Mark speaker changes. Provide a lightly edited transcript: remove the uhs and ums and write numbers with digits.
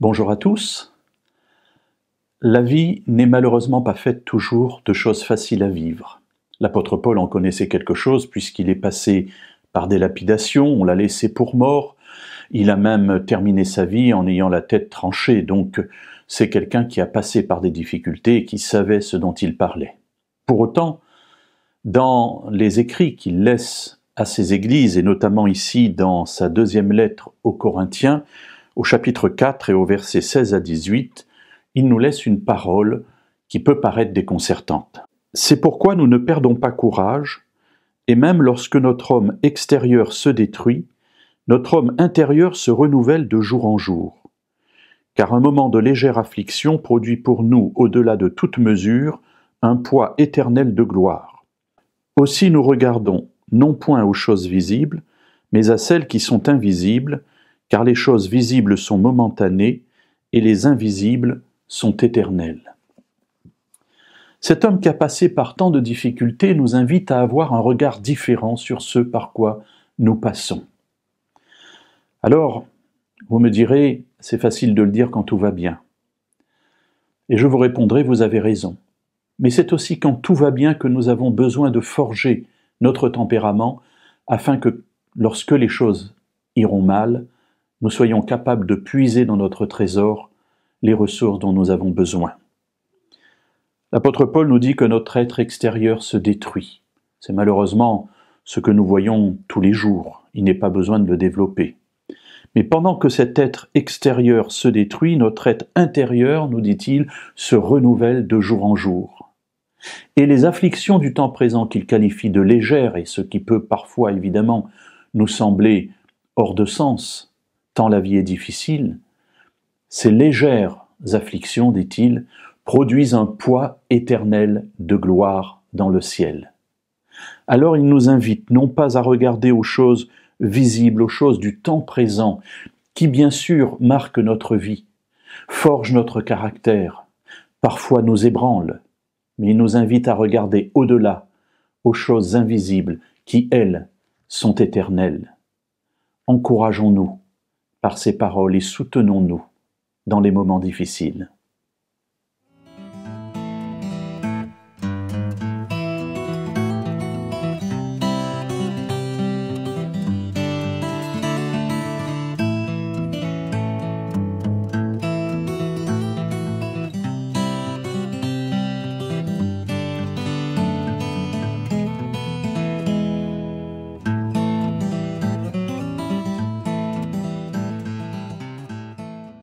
Speaker 1: Bonjour à tous. La vie n'est malheureusement pas faite toujours de choses faciles à vivre. L'apôtre Paul en connaissait quelque chose puisqu'il est passé par des lapidations, on l'a laissé pour mort, il a même terminé sa vie en ayant la tête tranchée, donc c'est quelqu'un qui a passé par des difficultés et qui savait ce dont il parlait. Pour autant, dans les écrits qu'il laisse à ses églises, et notamment ici dans sa deuxième lettre aux Corinthiens, au chapitre 4 et au verset 16 à 18, il nous laisse une parole qui peut paraître déconcertante. C'est pourquoi nous ne perdons pas courage, et même lorsque notre homme extérieur se détruit, notre homme intérieur se renouvelle de jour en jour. Car un moment de légère affliction produit pour nous, au-delà de toute mesure, un poids éternel de gloire. Aussi nous regardons non point aux choses visibles, mais à celles qui sont invisibles, car les choses visibles sont momentanées et les invisibles sont éternelles. Cet homme qui a passé par tant de difficultés nous invite à avoir un regard différent sur ce par quoi nous passons. Alors, vous me direz, c'est facile de le dire quand tout va bien. Et je vous répondrai, vous avez raison. Mais c'est aussi quand tout va bien que nous avons besoin de forger notre tempérament afin que, lorsque les choses iront mal, nous soyons capables de puiser dans notre trésor les ressources dont nous avons besoin. L'apôtre Paul nous dit que notre être extérieur se détruit. C'est malheureusement ce que nous voyons tous les jours. Il n'est pas besoin de le développer. Mais pendant que cet être extérieur se détruit, notre être intérieur, nous dit-il, se renouvelle de jour en jour. Et les afflictions du temps présent qu'il qualifie de légères, et ce qui peut parfois évidemment nous sembler hors de sens, tant la vie est difficile, ces légères afflictions, dit-il, produisent un poids éternel de gloire dans le ciel. Alors il nous invite non pas à regarder aux choses visibles, aux choses du temps présent, qui bien sûr marquent notre vie, forgent notre caractère, parfois nous ébranlent, mais il nous invite à regarder au-delà, aux choses invisibles qui, elles, sont éternelles. Encourageons-nous par ces paroles et soutenons-nous dans les moments difficiles.